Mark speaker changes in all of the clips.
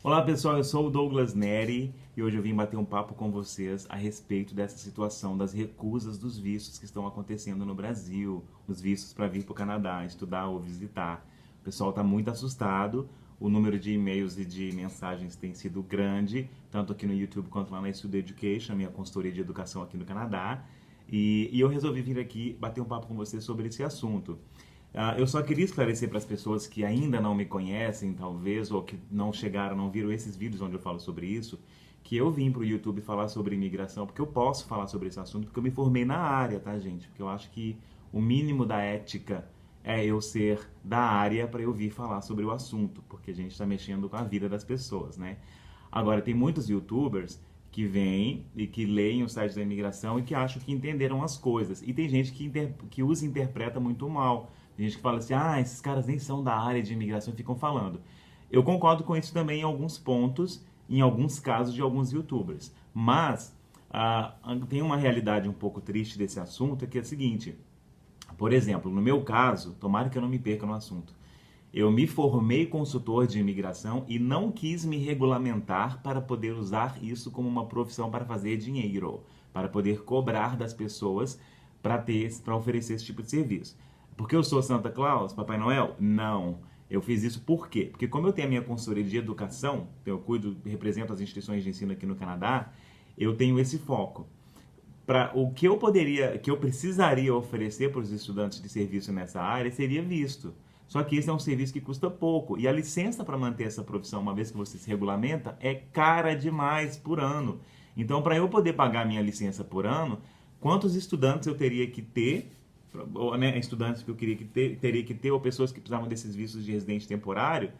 Speaker 1: Olá pessoal, eu sou o Douglas Neri e hoje eu vim bater um papo com vocês a respeito dessa situação das recusas dos vistos que estão acontecendo no Brasil, os vistos para vir para o Canadá, estudar ou visitar. O pessoal está muito assustado, o número de e-mails e de mensagens tem sido grande, tanto aqui no YouTube quanto lá na Studio Education, minha consultoria de educação aqui no Canadá, e eu resolvi vir aqui bater um papo com vocês sobre esse assunto. Eu só queria esclarecer para as pessoas que ainda não me conhecem, talvez, ou que não chegaram, não viram esses vídeos onde eu falo sobre isso, que eu vim para o YouTube falar sobre imigração, porque eu posso falar sobre esse assunto, porque eu me formei na área, tá, gente? Porque eu acho que o mínimo da ética é eu ser da área para eu vir falar sobre o assunto, porque a gente está mexendo com a vida das pessoas, né? Agora, tem muitos YouTubers que vêm e que leem o site da imigração e que acham que entenderam as coisas. E tem gente que os interpreta muito mal. Tem gente que fala assim, esses caras nem são da área de imigração e ficam falando. Eu concordo com isso também em alguns pontos, em alguns casos de alguns YouTubers. Mas tem uma realidade um pouco triste desse assunto, que é a seguinte. Por exemplo, no meu caso, tomara que eu não me perca no assunto, eu me formei consultor de imigração e não quis me regulamentar para poder usar isso como uma profissão para fazer dinheiro, para poder cobrar das pessoas para oferecer esse tipo de serviço. Porque eu sou Santa Claus, Papai Noel? Não. Eu fiz isso por quê? Porque como eu tenho a minha consultoria de educação, eu represento as instituições de ensino aqui no Canadá, eu tenho esse foco. Para o que eu precisaria oferecer para os estudantes de serviço nessa área seria visto. Só que esse é um serviço que custa pouco. E a licença para manter essa profissão, uma vez que você se regulamenta, é cara demais por ano. Então, para eu poder pagar a minha licença por ano, quantos estudantes eu teria que ter, ou, né, estudantes que eu teria que ter, ou pessoas que precisavam desses vistos de residente temporário,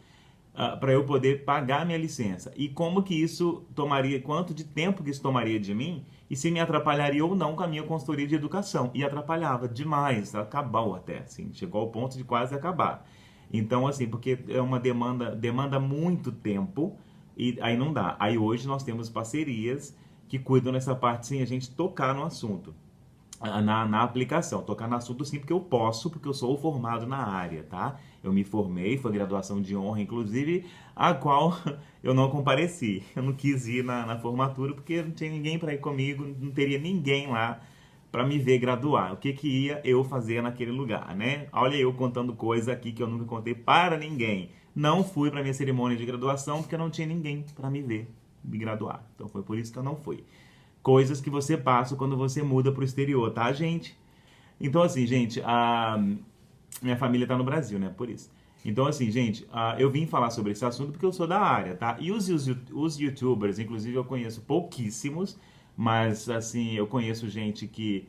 Speaker 1: para eu poder pagar a minha licença. E como que isso tomaria, quanto de tempo que isso tomaria de mim, e se me atrapalharia ou não com a minha consultoria de educação. E atrapalhava demais, acabou até, assim, chegou ao ponto de quase acabar. Então, assim, porque é uma demanda muito tempo, e aí não dá. Aí hoje nós temos parcerias que cuidam dessa parte sem a gente tocar no assunto. Na aplicação, tocar no assunto sim, porque eu posso, porque eu sou formado na área, tá? Eu me formei, foi graduação de honra, inclusive, a qual eu não compareci. Eu não quis ir na formatura, porque não tinha ninguém para ir comigo, não teria ninguém lá para me ver graduar. O que ia eu fazer naquele lugar, né? Olha eu contando coisa aqui que eu nunca contei para ninguém. Não fui para minha cerimônia de graduação, porque não tinha ninguém para me ver me graduar. Então foi por isso que eu não fui. Coisas que você passa quando você muda para o exterior, tá, gente? Então, assim, gente, minha família tá no Brasil, né? Por isso. Então, assim, gente, eu vim falar sobre esse assunto porque eu sou da área, tá? E os YouTubers, inclusive, eu conheço pouquíssimos, mas, assim, eu conheço gente que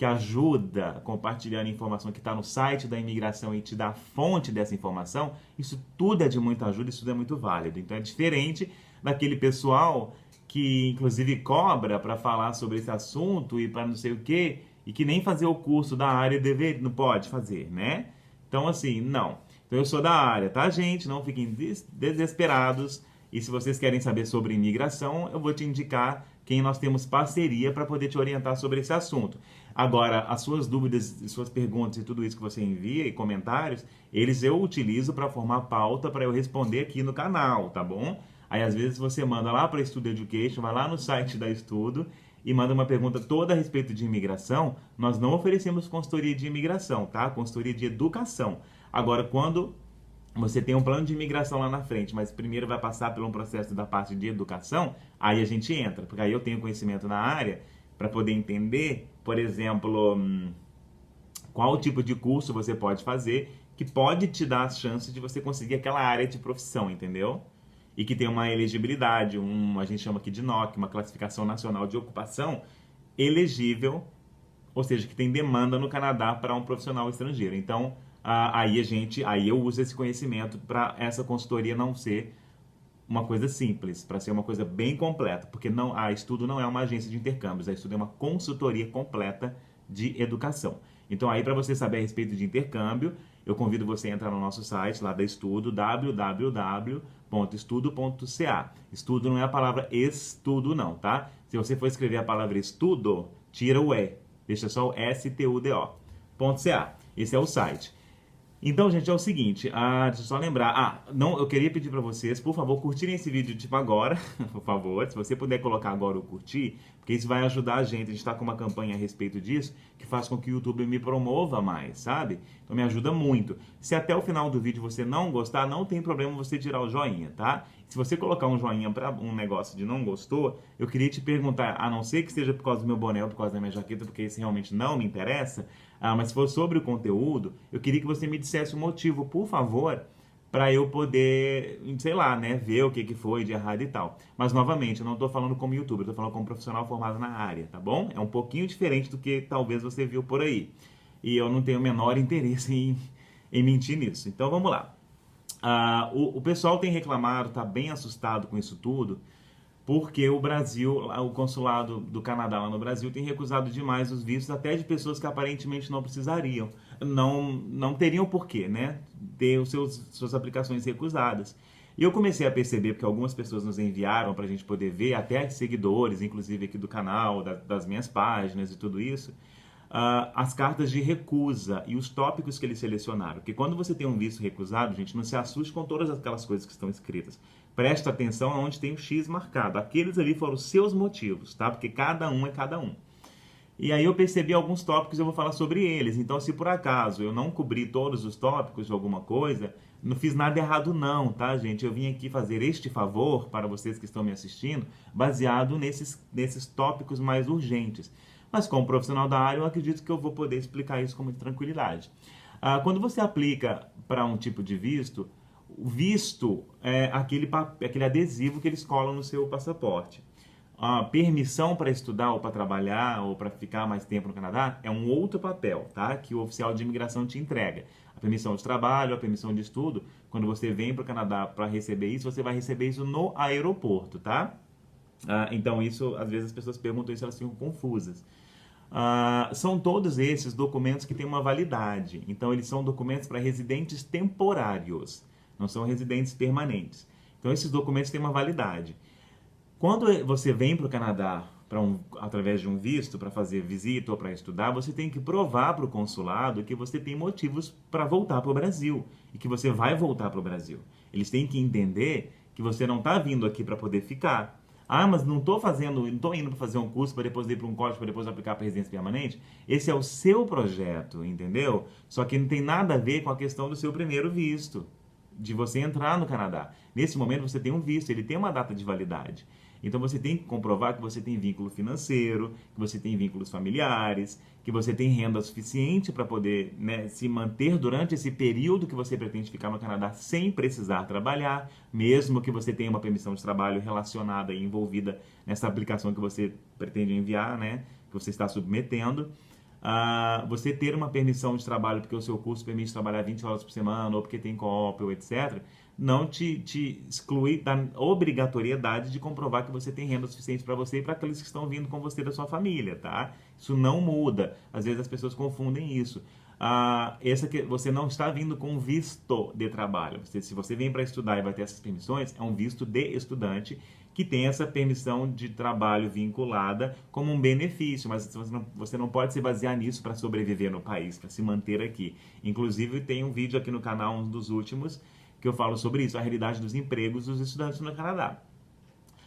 Speaker 1: ajuda compartilhando informação que está no site da imigração e te dá a fonte dessa informação. Isso tudo é de muita ajuda, isso tudo é muito válido. Então, é diferente daquele pessoal que inclusive cobra para falar sobre esse assunto e para não sei o quê, e que nem fazer o curso da área não pode fazer, né? Então, assim, não. Então, eu sou da área, tá, gente? Não fiquem desesperados. E se vocês querem saber sobre imigração, eu vou te indicar quem nós temos parceria para poder te orientar sobre esse assunto. Agora, as suas dúvidas, suas perguntas e tudo isso que você envia e comentários, eles eu utilizo para formar pauta para eu responder aqui no canal, tá bom? Aí, às vezes, você manda lá para Studio Education, vai lá no site da Estudo e manda uma pergunta toda a respeito de imigração. Nós não oferecemos consultoria de imigração, tá? Consultoria de educação. Agora, quando você tem um plano de imigração lá na frente, mas primeiro vai passar por um processo da parte de educação, aí a gente entra, porque aí eu tenho conhecimento na área para poder entender, por exemplo, qual tipo de curso você pode fazer que pode te dar as chances de você conseguir aquela área de profissão, entendeu? E que tem uma elegibilidade, a gente chama aqui de NOC, uma classificação nacional de ocupação elegível, ou seja, que tem demanda no Canadá para um profissional estrangeiro. Então, aí eu uso esse conhecimento para essa consultoria não ser uma coisa simples, para ser uma coisa bem completa, porque a Estudo não é uma agência de intercâmbios, a Estudo é uma consultoria completa de educação. Então, aí para você saber a respeito de intercâmbio, eu convido você a entrar no nosso site lá da Estudo, www.estudo.ca. Estudo não é a palavra estudo não, tá? Se você for escrever a palavra estudo, tira o E, deixa só o STUDO.ca. Esse é o site. Então, gente, é o seguinte, deixa eu só lembrar. Não, eu queria pedir para vocês, por favor, curtirem esse vídeo tipo agora, por favor. Se você puder colocar agora o curtir, porque isso vai ajudar a gente. A gente está com uma campanha a respeito disso, que faz com que o YouTube me promova mais, sabe? Então me ajuda muito. Se até o final do vídeo você não gostar, não tem problema você tirar o joinha, tá? Se você colocar um joinha para um negócio de não gostou, eu queria te perguntar, a não ser que seja por causa do meu boné ou por causa da minha jaqueta, porque isso realmente não me interessa, mas se for sobre o conteúdo, eu queria que você me dissesse o motivo, por favor, para eu poder, sei lá, né, ver o que foi de errado e tal. Mas, novamente, eu não estou falando como youtuber, eu estou falando como profissional formado na área, tá bom? É um pouquinho diferente do que talvez você viu por aí. E eu não tenho o menor interesse em mentir nisso. Então, vamos lá. O pessoal tem reclamado, está bem assustado com isso tudo, porque o Brasil, o consulado do Canadá lá no Brasil tem recusado demais os vistos, até de pessoas que aparentemente não precisariam, não teriam porquê, né, ter suas aplicações recusadas. E eu comecei a perceber, porque algumas pessoas nos enviaram para a gente poder ver, até seguidores, inclusive aqui do canal, das minhas páginas e tudo isso, as cartas de recusa e os tópicos que eles selecionaram. Porque quando você tem um visto recusado, gente, não se assuste com todas aquelas coisas que estão escritas. Presta atenção aonde tem o X marcado. Aqueles ali foram os seus motivos, tá? Porque cada um é cada um. E aí eu percebi alguns tópicos e eu vou falar sobre eles. Então, se por acaso eu não cobri todos os tópicos de alguma coisa, não fiz nada errado não, tá, gente? Eu vim aqui fazer este favor para vocês que estão me assistindo, baseado nesses tópicos mais urgentes. Mas como profissional da área, eu acredito que eu vou poder explicar isso com muita tranquilidade. Quando você aplica para um tipo de visto, o visto é aquele adesivo que eles colam no seu passaporte. A permissão para estudar ou para trabalhar ou para ficar mais tempo no Canadá é um outro papel, tá? Que o oficial de imigração te entrega. A permissão de trabalho, a permissão de estudo, quando você vem para o Canadá para receber isso, você vai receber isso no aeroporto, tá? Então isso, às vezes as pessoas perguntam isso, elas ficam confusas. São todos esses documentos que têm uma validade. Então eles são documentos para residentes temporários, não são residentes permanentes. Então esses documentos têm uma validade. Quando você vem para o Canadá através de um visto para fazer visita ou para estudar, você tem que provar para o consulado que você tem motivos para voltar para o Brasil e que você vai voltar para o Brasil. Eles têm que entender que você não está vindo aqui para poder ficar. Mas não estou indo para fazer um curso para depois ir para um college para depois aplicar para residência permanente. Esse é o seu projeto, entendeu? Só que não tem nada a ver com a questão do seu primeiro visto, de você entrar no Canadá. Nesse momento você tem um visto, ele tem uma data de validade. Então você tem que comprovar que você tem vínculo financeiro, que você tem vínculos familiares, que você tem renda suficiente para poder, né, se manter durante esse período que você pretende ficar no Canadá sem precisar trabalhar, mesmo que você tenha uma permissão de trabalho relacionada e envolvida nessa aplicação que você pretende enviar, né, que você está submetendo. Você ter uma permissão de trabalho porque o seu curso permite trabalhar 20 horas por semana ou porque tem co-op ou etc., não te exclui da obrigatoriedade de comprovar que você tem renda suficiente para você e para aqueles que estão vindo com você da sua família, tá? Isso não muda. Às vezes as pessoas confundem isso. Você não está vindo com visto de trabalho. Se você vem para estudar e vai ter essas permissões, é um visto de estudante que tem essa permissão de trabalho vinculada como um benefício, mas você não pode se basear nisso para sobreviver no país, para se manter aqui. Inclusive, tem um vídeo aqui no canal, um dos últimos, que eu falo sobre isso, a realidade dos empregos dos estudantes no Canadá.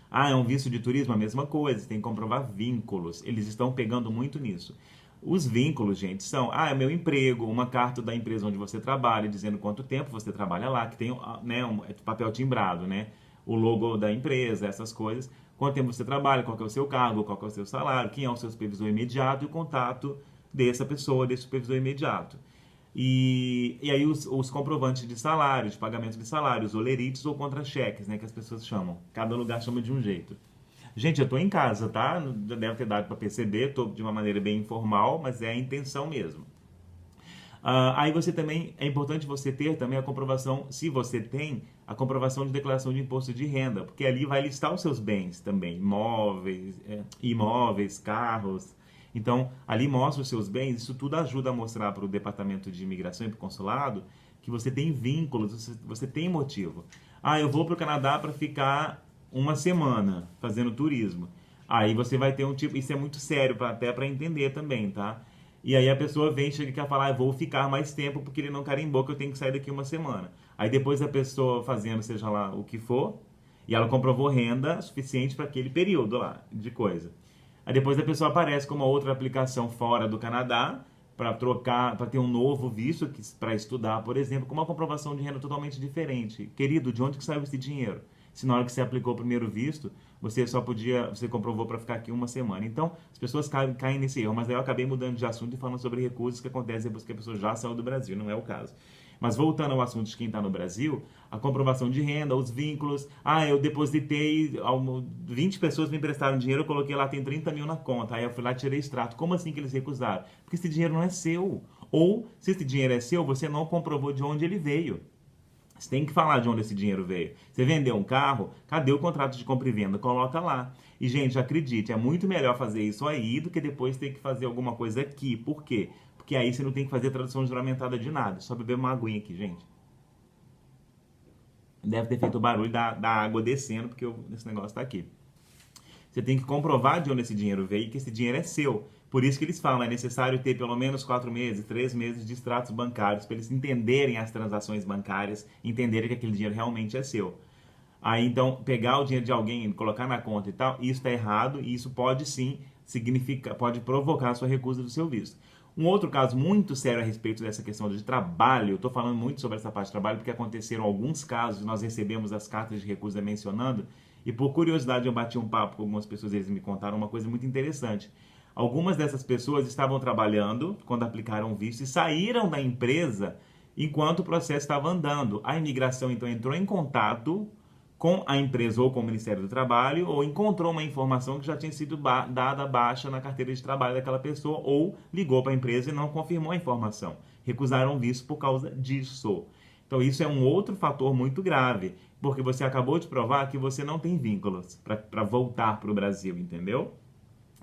Speaker 1: É um visto de turismo? A mesma coisa, você tem que comprovar vínculos. Eles estão pegando muito nisso. Os vínculos, gente, são, é meu emprego, uma carta da empresa onde você trabalha, dizendo quanto tempo você trabalha lá, que tem, né, papel timbrado, né? O logo da empresa, essas coisas. Quanto tempo você trabalha, qual que é o seu cargo, qual que é o seu salário, quem é o seu supervisor imediato e o contato dessa pessoa, desse supervisor imediato. E aí os comprovantes de salário, de pagamento de salário, os olerites ou contra-cheques, né, que as pessoas chamam. Cada lugar chama de um jeito. Gente, eu tô em casa, tá? Já deve ter dado para perceber, tô de uma maneira bem informal, mas é a intenção mesmo. Aí você também, é importante você ter também a comprovação, se você tem, a comprovação de declaração de imposto de renda, porque ali vai listar os seus bens também, imóveis, carros. Então, ali mostra os seus bens, isso tudo ajuda a mostrar para o Departamento de Imigração e para o Consulado que você tem vínculos, você tem motivo. Eu vou para o Canadá para ficar uma semana fazendo turismo. Aí você vai ter um tipo, isso é muito sério, até para entender também, tá? E aí a pessoa vem, chega e quer falar, vou ficar mais tempo porque ele não carimbou que eu tenho que sair daqui uma semana. Aí depois a pessoa fazendo seja lá o que for, e ela comprovou renda suficiente para aquele período lá de coisa. Aí depois a pessoa aparece com uma outra aplicação fora do Canadá para trocar, para ter um novo visto para estudar, por exemplo, com uma comprovação de renda totalmente diferente. Querido, de onde que saiu esse dinheiro? Se na hora que você aplicou o primeiro visto, você comprovou para ficar aqui uma semana. Então, as pessoas caem nesse erro, mas aí eu acabei mudando de assunto e falando sobre recursos que acontecem depois que a pessoa já saiu do Brasil, não é o caso. Mas voltando ao assunto de quem está no Brasil, a comprovação de renda, os vínculos. Eu depositei, 20 pessoas me emprestaram dinheiro, eu coloquei lá, tem 30 mil na conta. Aí eu fui lá e tirei extrato. Como assim que eles recusaram? Porque esse dinheiro não é seu. Ou, se esse dinheiro é seu, você não comprovou de onde ele veio. Você tem que falar de onde esse dinheiro veio. Você vendeu um carro, cadê o contrato de compra e venda? Coloca lá. E, gente, acredite, é muito melhor fazer isso aí do que depois ter que fazer alguma coisa aqui. Por quê? Porque aí você não tem que fazer tradução juramentada de nada. Só beber uma aguinha aqui, gente. Deve ter feito o barulho da água descendo, porque esse negócio está aqui. Você tem que comprovar de onde esse dinheiro veio e que esse dinheiro é seu. Por isso que eles falam, é necessário ter pelo menos 4 meses, 3 meses de extratos bancários, para eles entenderem as transações bancárias, entenderem que aquele dinheiro realmente é seu. Aí então, pegar o dinheiro de alguém, colocar na conta e tal, isso está errado e isso pode sim pode provocar a sua recusa do seu visto. Um outro caso muito sério a respeito dessa questão de trabalho, eu estou falando muito sobre essa parte de trabalho porque aconteceram alguns casos, nós recebemos as cartas de recusa mencionando, e por curiosidade eu bati um papo com algumas pessoas e eles me contaram uma coisa muito interessante. Algumas dessas pessoas estavam trabalhando quando aplicaram o visto e saíram da empresa enquanto o processo estava andando. A imigração então entrou em contato com a empresa ou com o Ministério do Trabalho ou encontrou uma informação que já tinha sido dada baixa na carteira de trabalho daquela pessoa ou ligou para a empresa e não confirmou a informação. Recusaram o visto por causa disso. Então isso é um outro fator muito grave, porque você acabou de provar que você não tem vínculos para voltar para o Brasil, entendeu?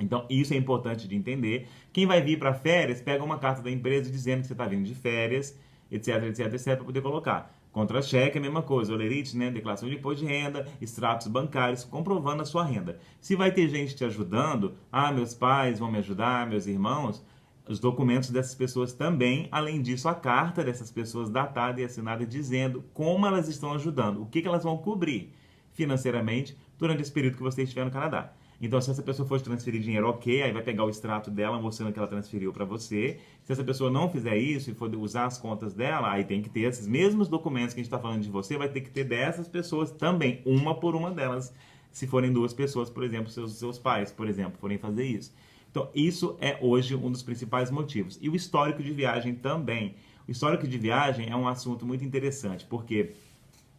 Speaker 1: Então, isso é importante de entender. Quem vai vir para férias, pega uma carta da empresa dizendo que você está vindo de férias, etc, etc, etc, para poder colocar. Contra-cheque é a mesma coisa, olerite, né? Declaração de imposto de renda, extratos bancários, comprovando a sua renda. Se vai ter gente te ajudando, meus pais vão me ajudar, meus irmãos, os documentos dessas pessoas também, além disso, a carta dessas pessoas datada e assinada dizendo como elas estão ajudando, o que elas vão cobrir financeiramente durante esse período que você estiver no Canadá. Então, se essa pessoa for transferir dinheiro, ok, aí vai pegar o extrato dela mostrando que ela transferiu para você. Se essa pessoa não fizer isso e for usar as contas dela, aí tem que ter esses mesmos documentos que a gente está falando de você, vai ter que ter dessas pessoas também, uma por uma delas, se forem 2 pessoas, por exemplo, seus pais, por exemplo, forem fazer isso. Então, isso é hoje um dos principais motivos. E o histórico de viagem também. O histórico de viagem é um assunto muito interessante, porque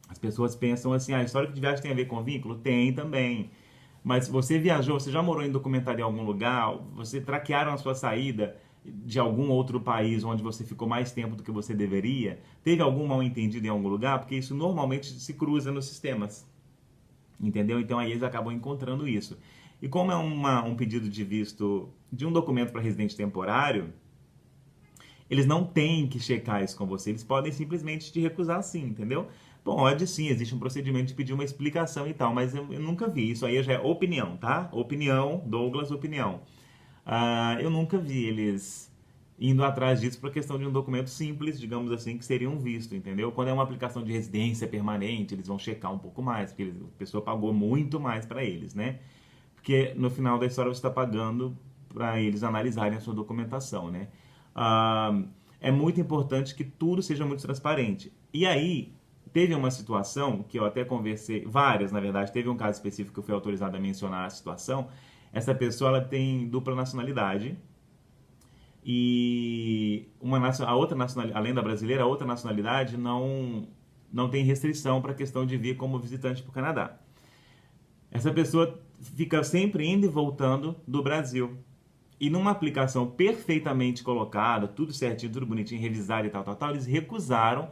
Speaker 1: as pessoas pensam assim, histórico de viagem tem a ver com vínculo? Tem também. Mas você viajou, você já morou em documentário em algum lugar, você traquearam a sua saída de algum outro país onde você ficou mais tempo do que você deveria? Teve algum mal-entendido em algum lugar? Porque isso normalmente se cruza nos sistemas, entendeu? Então aí eles acabam encontrando isso. E como é um pedido de visto de um documento para residente temporário, eles não têm que checar isso com você, eles podem simplesmente te recusar sim, entendeu? Pode sim, existe um procedimento de pedir uma explicação e tal, mas eu nunca vi. Isso aí já é opinião, tá? Opinião, Douglas, opinião. Eu nunca vi eles indo atrás disso por questão de um documento simples, digamos assim, que seria um visto, entendeu? Quando é uma aplicação de residência permanente, eles vão checar um pouco mais, porque a pessoa pagou muito mais para eles, né? Porque no final da história você está pagando para eles analisarem a sua documentação, né? É muito importante que tudo seja muito transparente. E aí, teve uma situação que eu até conversei, várias na verdade, teve um caso específico que eu fui autorizado a mencionar a situação. Essa pessoa ela tem dupla nacionalidade e a outra nacionalidade, além da brasileira, a outra nacionalidade não tem restrição para a questão de vir como visitante para o Canadá. Essa pessoa fica sempre indo e voltando do Brasil. E numa aplicação perfeitamente colocada, tudo certinho, tudo bonitinho, revisado e tal, eles recusaram.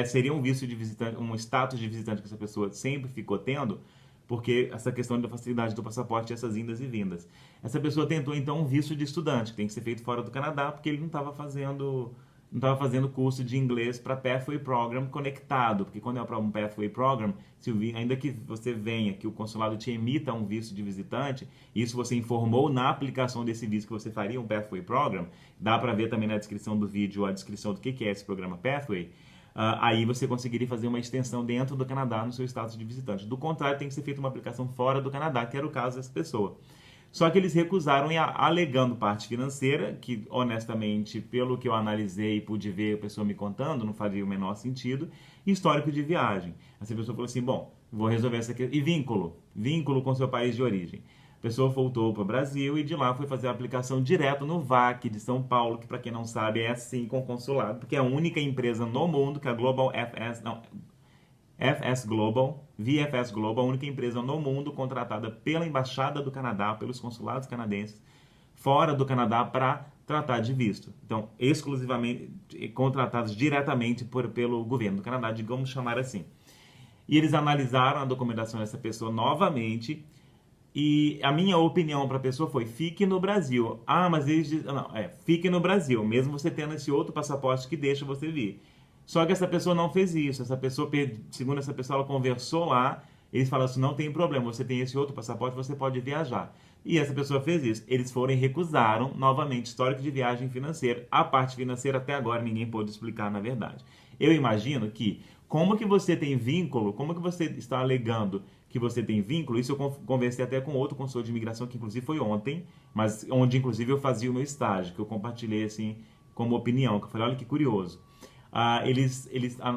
Speaker 1: Seria um visto de visitante, um status de visitante que essa pessoa sempre ficou tendo, porque essa questão da facilidade do passaporte, essas indas e vindas. Essa pessoa tentou então um visto de estudante, que tem que ser feito fora do Canadá, porque ele não estava fazendo não estava fazendo curso de inglês para Pathway Program conectado, porque quando é para um Pathway Program, ainda que você venha, que o consulado te emita um visto de visitante, isso você informou na aplicação desse visto que você faria um Pathway Program, dá para ver também na descrição do vídeo a descrição do que é esse programa Pathway, aí você conseguiria fazer uma extensão dentro do Canadá no seu status de visitante. Do contrário, tem que ser feita uma aplicação fora do Canadá, que era o caso dessa pessoa. Só que eles recusaram, alegando parte financeira, que honestamente, pelo que eu analisei e pude ver a pessoa me contando, não faria o menor sentido, e histórico de viagem. Essa pessoa falou assim, bom, vou resolver essa questão. E vínculo com seu país de origem. A pessoa voltou para o Brasil e de lá foi fazer a aplicação direto no VAC de São Paulo, que para quem não sabe é assim com o consulado, porque é a única empresa no mundo que a Global FS, não, FS Global, VFS Global, a única empresa no mundo contratada pela Embaixada do Canadá, pelos consulados canadenses, fora do Canadá para tratar de visto. Então, exclusivamente contratados diretamente pelo governo do Canadá, digamos chamar assim. E eles analisaram a documentação dessa pessoa novamente e a minha opinião para a pessoa foi, fique no Brasil. Ah, mas eles dizem, não, fique no Brasil, mesmo você tendo esse outro passaporte que deixa você vir. Só que essa pessoa não fez isso. Essa pessoa, segundo essa pessoa, ela conversou lá. Eles falaram assim, não tem problema, você tem esse outro passaporte, você pode viajar. E essa pessoa fez isso. Eles foram e recusaram, novamente, histórico de viagem financeira. A parte financeira, até agora, ninguém pôde explicar, na verdade. Eu imagino que, como que você tem vínculo, como que você está alegando que você tem vínculo, isso eu conversei até com outro consultor de imigração, que inclusive foi ontem, mas onde inclusive eu fazia o meu estágio, que eu compartilhei assim, como opinião, que eu falei, olha que curioso.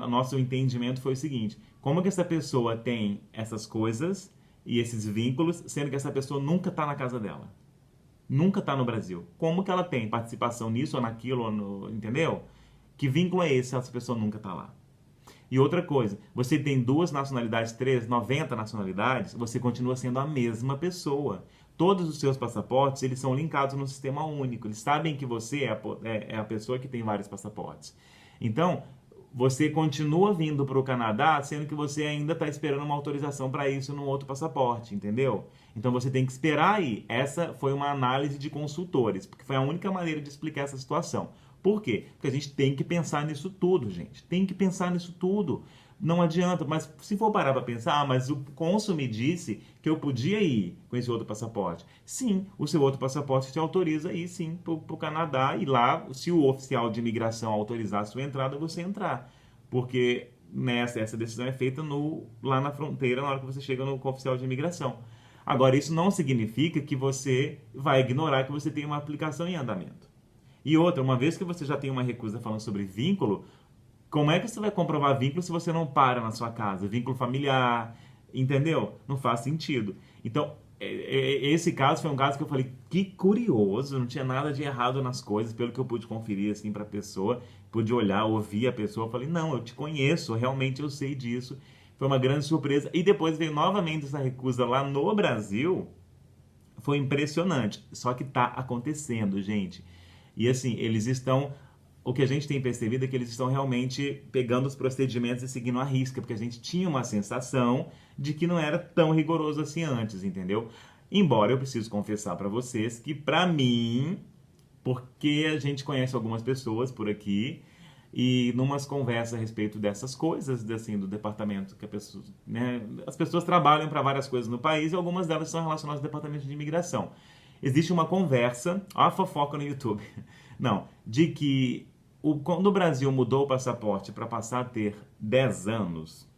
Speaker 1: Nosso entendimento foi o seguinte, como que essa pessoa tem essas coisas e esses vínculos, sendo que essa pessoa nunca está na casa dela, nunca está no Brasil? Como que ela tem participação nisso ou naquilo, entendeu? Que vínculo é esse se essa pessoa nunca está lá? E outra coisa, você tem 2 nacionalidades, 3, 90 nacionalidades, você continua sendo a mesma pessoa. Todos os seus passaportes, eles são linkados no sistema único, eles sabem que você é a pessoa que tem vários passaportes. Então, você continua vindo para o Canadá, sendo que você ainda está esperando uma autorização para isso num outro passaporte, entendeu? Então, você tem que esperar aí. Essa foi uma análise de consultores, porque foi a única maneira de explicar essa situação. Por quê? Porque a gente tem que pensar nisso tudo, gente. Tem que pensar nisso tudo. Não adianta, mas se for parar para pensar, mas o cônsul me disse que eu podia ir com esse outro passaporte. Sim, o seu outro passaporte te autoriza a ir sim para o Canadá e lá, se o oficial de imigração autorizar a sua entrada, você entrar. Porque essa decisão é feita lá na fronteira, na hora que você chega no oficial de imigração. Agora, isso não significa que você vai ignorar que você tem uma aplicação em andamento. E outra, uma vez que você já tem uma recusa falando sobre vínculo, como é que você vai comprovar vínculo se você não para na sua casa? Vínculo familiar, entendeu? Não faz sentido. Então, esse caso foi um caso que eu falei, que curioso, não tinha nada de errado nas coisas, pelo que eu pude conferir assim para a pessoa, pude olhar, ouvir a pessoa, eu falei, não, eu te conheço, realmente eu sei disso. Foi uma grande surpresa. E depois veio novamente essa recusa lá no Brasil. Foi impressionante. Só que tá acontecendo, gente. E assim, eles estão... O que a gente tem percebido é que eles estão realmente pegando os procedimentos e seguindo à risca, porque a gente tinha uma sensação de que não era tão rigoroso assim antes, entendeu? Embora eu preciso confessar para vocês que, para mim, porque a gente conhece algumas pessoas por aqui, e numas conversas a respeito dessas coisas, assim, do departamento que as pessoas trabalham para várias coisas no país e algumas delas são relacionadas ao departamento de imigração. Existe uma conversa, a fofoca no YouTube, não, de que quando o Brasil mudou o passaporte para passar a ter 10 anos,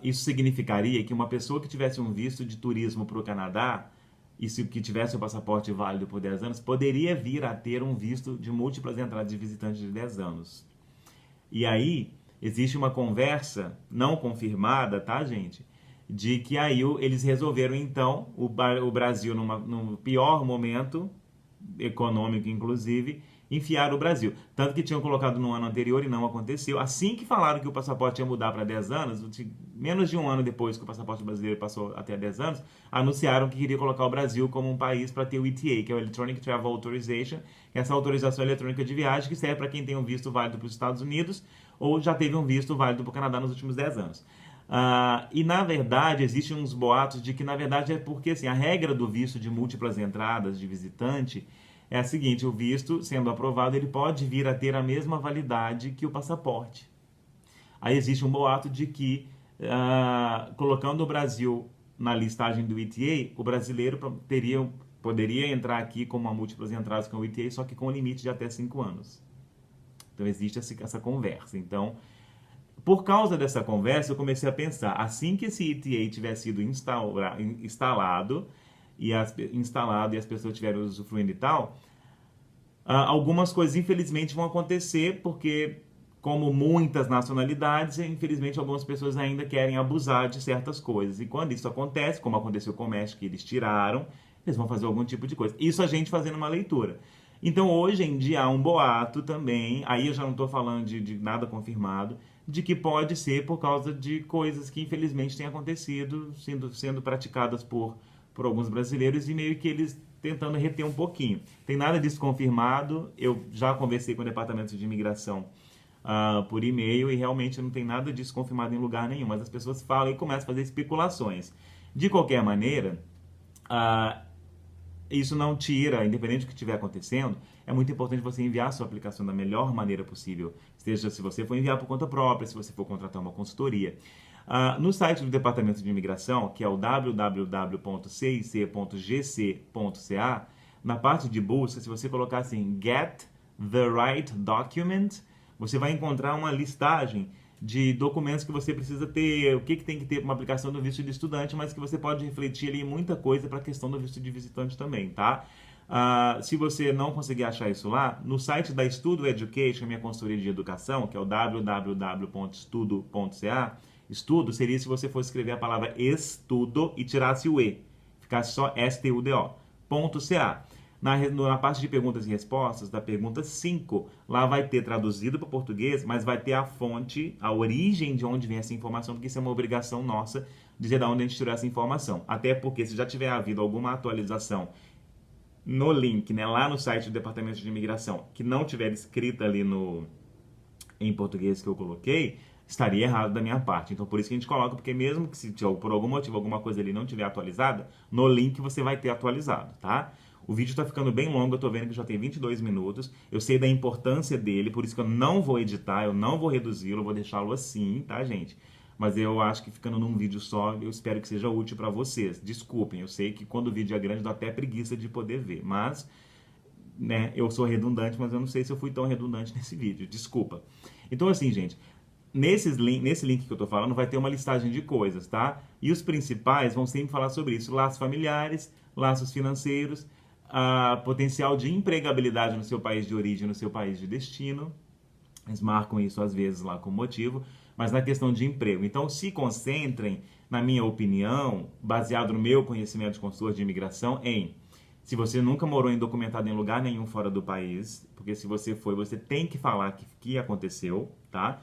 Speaker 1: isso significaria que uma pessoa que tivesse um visto de turismo para o Canadá, e que tivesse o passaporte válido por 10 anos, poderia vir a ter um visto de múltiplas entradas de visitantes de 10 anos. E aí, existe uma conversa não confirmada, tá, gente? De que aí eles resolveram, então, o Brasil, num pior momento, econômico inclusive, enfiar o Brasil. Tanto que tinham colocado no ano anterior e não aconteceu. Assim que falaram que o passaporte ia mudar para 10 anos, menos de um ano depois que o passaporte brasileiro passou até 10 anos, anunciaram que queria colocar o Brasil como um país para ter o ETA, que é o Electronic Travel Authorization, que é essa autorização eletrônica de viagem que serve para quem tem um visto válido para os Estados Unidos ou já teve um visto válido para o Canadá nos últimos 10 anos. E na verdade existem uns boatos de que na verdade é porque assim, a regra do visto de múltiplas entradas de visitante é a seguinte: o visto, sendo aprovado, ele pode vir a ter a mesma validade que o passaporte. Aí existe um boato de que, colocando o Brasil na listagem do ETA, o brasileiro poderia entrar aqui com uma múltiplas entradas com o ETA, só que com limite de até 5 anos. Então existe essa conversa. Então, por causa dessa conversa, eu comecei a pensar, assim que esse ETA tiver sido instalado e as pessoas tiverem usufruindo e tal, algumas coisas infelizmente vão acontecer, porque como muitas nacionalidades, infelizmente algumas pessoas ainda querem abusar de certas coisas. E quando isso acontece, como aconteceu com o México, que eles tiraram, eles vão fazer algum tipo de coisa. Isso a gente fazendo uma leitura. Então, hoje em dia, há um boato também, aí eu já não estou falando de nada confirmado, de que pode ser por causa de coisas que infelizmente têm acontecido, sendo praticadas por alguns brasileiros e meio que eles tentando reter um pouquinho. Tem nada disso confirmado, eu já conversei com o Departamento de Imigração por e-mail e realmente não tem nada disso confirmado em lugar nenhum, mas as pessoas falam e começam a fazer especulações. De qualquer maneira, isso não tira, independente do que estiver acontecendo, é muito importante você enviar a sua aplicação da melhor maneira possível, seja se você for enviar por conta própria, se você for contratar uma consultoria. No site do Departamento de Imigração, que é o www.cic.gc.ca, na parte de busca, se você colocar assim, Get the Right Document, você vai encontrar uma listagem de documentos que você precisa ter, o que tem que ter para uma aplicação do visto de estudante, mas que você pode refletir ali muita coisa para a questão do visto de visitante também, tá? Se você não conseguir achar isso lá, no site da Estudo Education, minha consultoria de educação, que é o www.estudo.ca, estudo seria se você fosse escrever a palavra estudo e tirasse o E, ficasse só studo.ca. Na parte de perguntas e respostas, da pergunta 5, lá vai ter traduzido para o português, mas vai ter a fonte, a origem de onde vem essa informação, porque isso é uma obrigação nossa, dizer de onde a gente tirou essa informação. Até porque se já tiver havido alguma atualização no link, né, lá no site do Departamento de Imigração, que não tiver escrita ali em português que eu coloquei, estaria errado da minha parte. Então, por isso que a gente coloca, porque mesmo que se por algum motivo alguma coisa ali não tiver atualizada, no link você vai ter atualizado, tá? O vídeo está ficando bem longo, eu estou vendo que já tem 22 minutos. Eu sei da importância dele, por isso que eu não vou editar, eu não vou reduzi-lo, eu vou deixá-lo assim, tá, gente? Mas eu acho que ficando num vídeo só, eu espero que seja útil para vocês. Desculpem, eu sei que quando o vídeo é grande dá até preguiça de poder ver, mas, né, eu sou redundante, mas eu não sei se eu fui tão redundante nesse vídeo, desculpa. Então, assim, gente, nesse link que eu estou falando vai ter uma listagem de coisas, tá? E os principais vão sempre falar sobre isso: laços familiares, laços financeiros, potencial de empregabilidade no seu país de origem, no seu país de destino. Eles marcam isso às vezes lá com motivo, mas na questão de emprego. Então, se concentrem, na minha opinião, baseado no meu conhecimento de consultor de imigração, se você nunca morou indocumentado em lugar nenhum fora do país, porque se você foi, você tem que falar que aconteceu, tá?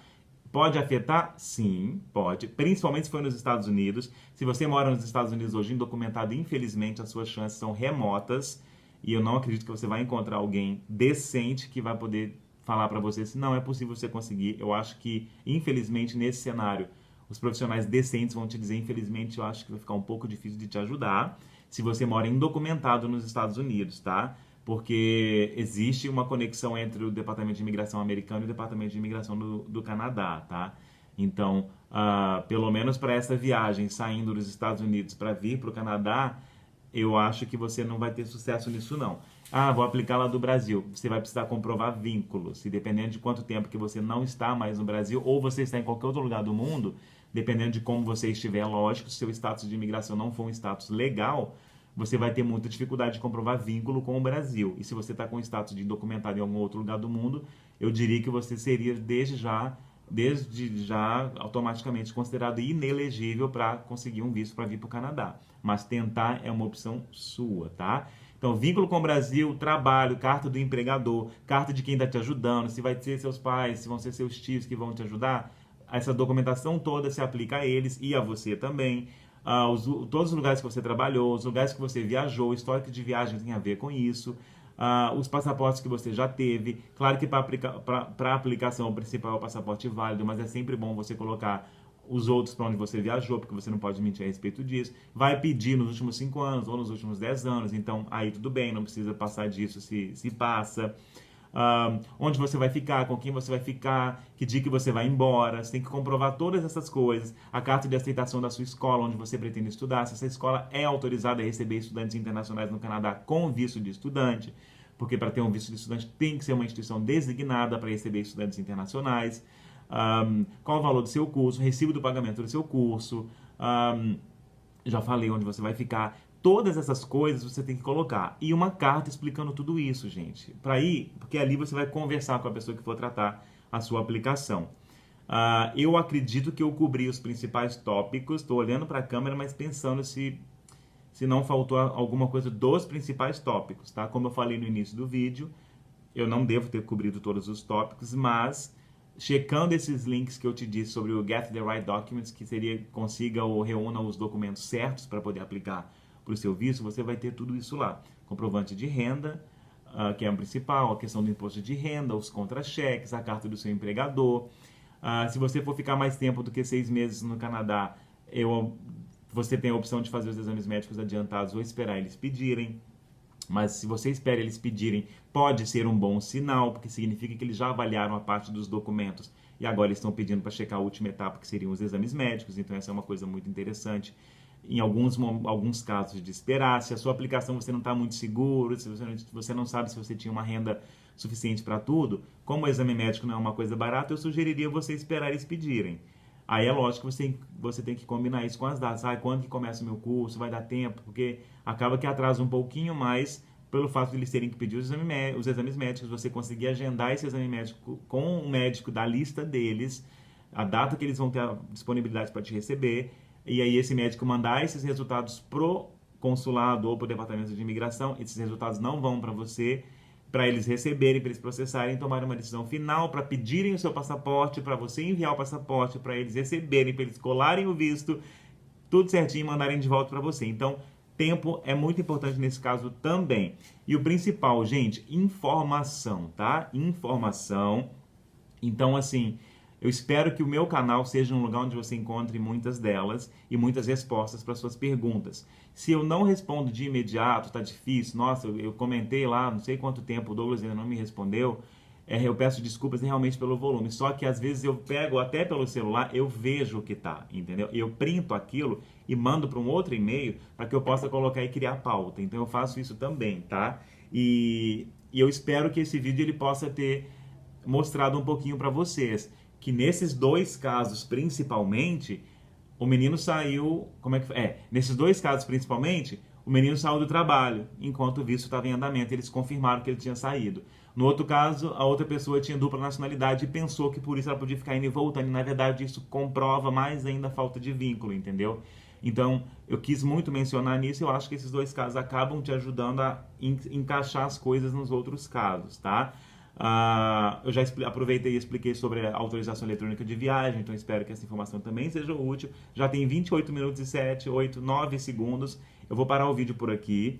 Speaker 1: Pode afetar? Sim, pode. Principalmente se for nos Estados Unidos. Se você mora nos Estados Unidos hoje indocumentado, infelizmente as suas chances são remotas. E eu não acredito que você vai encontrar alguém decente que vai poder falar para você se não é possível você conseguir. Eu acho que, infelizmente, nesse cenário, os profissionais decentes vão te dizer, infelizmente, eu acho que vai ficar um pouco difícil de te ajudar se você mora indocumentado nos Estados Unidos, tá? Porque existe uma conexão entre o Departamento de Imigração americano e o Departamento de Imigração do Canadá, tá? Então, pelo menos para essa viagem saindo dos Estados Unidos para vir para o Canadá, eu acho que você não vai ter sucesso nisso, não. Vou aplicar lá do Brasil. Você vai precisar comprovar vínculos. E dependendo de quanto tempo que você não está mais no Brasil, ou você está em qualquer outro lugar do mundo, dependendo de como você estiver, lógico, se seu status de imigração não for um status legal, você vai ter muita dificuldade de comprovar vínculo com o Brasil. E se você está com status de indocumentado em algum outro lugar do mundo, eu diria que você seria, desde já automaticamente considerado inelegível para conseguir um visto para vir para o Canadá. Mas tentar é uma opção sua, tá? Então, vínculo com o Brasil, trabalho, carta do empregador, carta de quem está te ajudando, se vai ser seus pais, se vão ser seus tios que vão te ajudar, essa documentação toda se aplica a eles e a você também. Todos os lugares que você trabalhou, os lugares que você viajou, o histórico de viagem tem a ver com isso. Os passaportes que você já teve. Claro que para a aplicação principal é o passaporte válido, mas é sempre bom você colocar os outros para onde você viajou, porque você não pode mentir a respeito disso. Vai pedir nos últimos 5 anos ou nos últimos 10 anos, então aí tudo bem, não precisa passar disso se passa. Onde você vai ficar, com quem você vai ficar, que dia que você vai embora. Você tem que comprovar todas essas coisas. A carta de aceitação da sua escola, onde você pretende estudar, se essa escola é autorizada a receber estudantes internacionais no Canadá com visto de estudante, porque para ter um visto de estudante tem que ser uma instituição designada para receber estudantes internacionais. Qual o valor do seu curso, recibo do pagamento do seu curso, já falei onde você vai ficar. Todas essas coisas você tem que colocar. E uma carta explicando tudo isso, gente. Porque ali você vai conversar com a pessoa que for tratar a sua aplicação. Eu acredito que eu cobri os principais tópicos. Estou olhando para a câmera, mas pensando se não faltou alguma coisa dos principais tópicos, tá? Como eu falei no início do vídeo, eu não devo ter cobrido todos os tópicos, mas checando esses links que eu te disse sobre o Get the Right Documents, que seria consiga ou reúna os documentos certos para poder aplicar para o seu visto, você vai ter tudo isso lá. Comprovante de renda, que é o principal, a questão do imposto de renda, os contra-cheques, a carta do seu empregador. Se você for ficar mais tempo do que 6 meses no Canadá, você tem a opção de fazer os exames médicos adiantados ou esperar eles pedirem. Mas se você espera eles pedirem, pode ser um bom sinal, porque significa que eles já avaliaram a parte dos documentos e agora eles estão pedindo para checar a última etapa, que seriam os exames médicos. Então essa é uma coisa muito interessante. Em alguns casos de esperar, se a sua aplicação você não está muito seguro, se você não sabe se você tinha uma renda suficiente para tudo, como o exame médico não é uma coisa barata, eu sugeriria você esperar eles pedirem. Aí é lógico que você tem que combinar isso com as datas. Quando que começa o meu curso? Vai dar tempo? Porque acaba que atrasa um pouquinho mais pelo fato de eles terem que pedir os exames médicos, você conseguir agendar esse exame médico com um médico da lista deles, a data que eles vão ter a disponibilidade para te receber, e aí esse médico mandar esses resultados pro consulado ou pro departamento de imigração. Esses resultados não vão para você, para eles receberem, para eles processarem, tomarem uma decisão final, para pedirem o seu passaporte, para você enviar o passaporte, para eles receberem, para eles colarem o visto, tudo certinho e mandarem de volta para você. Então, tempo é muito importante nesse caso também. E o principal, gente, informação, tá? Informação. Então, assim, eu espero que o meu canal seja um lugar onde você encontre muitas delas e muitas respostas para suas perguntas. Se eu não respondo de imediato, tá difícil, nossa, eu comentei lá, não sei quanto tempo, o Douglas ainda não me respondeu, eu peço desculpas realmente pelo volume, só que às vezes eu pego até pelo celular, eu vejo o que tá, entendeu? Eu printo aquilo e mando para um outro e-mail para que eu possa colocar e criar pauta, então eu faço isso também, tá? E eu espero que esse vídeo ele possa ter mostrado um pouquinho para vocês, que nesses 2 casos principalmente, o menino saiu, nesses 2 casos principalmente, o menino saiu do trabalho, enquanto o visto estava em andamento, eles confirmaram que ele tinha saído. No outro caso, a outra pessoa tinha dupla nacionalidade e pensou que por isso ela podia ficar indo e voltando, e na verdade isso comprova mais ainda a falta de vínculo, entendeu? Então, eu quis muito mencionar nisso, eu acho que esses 2 casos acabam te ajudando a encaixar as coisas nos outros casos, tá? Eu já aproveitei e expliquei sobre a autorização eletrônica de viagem, então espero que essa informação também seja útil. Já tem 28 minutos e 9 segundos. Eu vou parar o vídeo por aqui.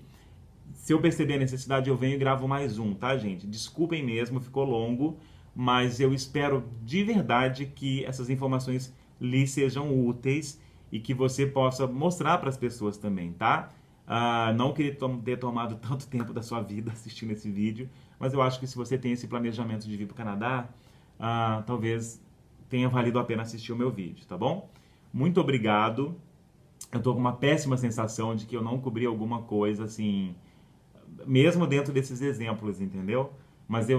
Speaker 1: Se eu perceber a necessidade, eu venho e gravo mais um, tá, gente? Desculpem mesmo, ficou longo, mas eu espero de verdade que essas informações lhe sejam úteis e que você possa mostrar para as pessoas também, tá? Não queria ter tomado tanto tempo da sua vida assistindo esse vídeo, mas eu acho que se você tem esse planejamento de vir para o Canadá, talvez tenha valido a pena assistir o meu vídeo, tá bom? Muito obrigado. Eu estou com uma péssima sensação de que eu não cobri alguma coisa, assim, mesmo dentro desses exemplos, entendeu? Mas eu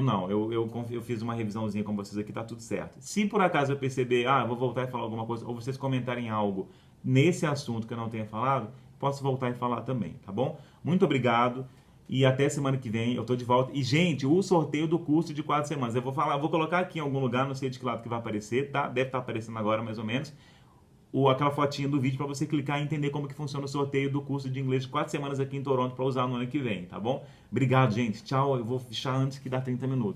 Speaker 1: fiz uma revisãozinha com vocês aqui, tá tudo certo. Se por acaso eu perceber, eu vou voltar e falar alguma coisa, ou vocês comentarem algo nesse assunto que eu não tenha falado, posso voltar e falar também, tá bom? Muito obrigado e até semana que vem eu tô de volta. E, gente, o sorteio do curso de 4 semanas, eu vou colocar aqui em algum lugar, não sei de que lado que vai aparecer, tá? Deve estar aparecendo agora mais ou menos, aquela fotinha do vídeo para você clicar e entender como que funciona o sorteio do curso de inglês de 4 semanas aqui em Toronto para usar no ano que vem, tá bom? Obrigado, gente. Tchau. Eu vou fechar antes que dá 30 minutos.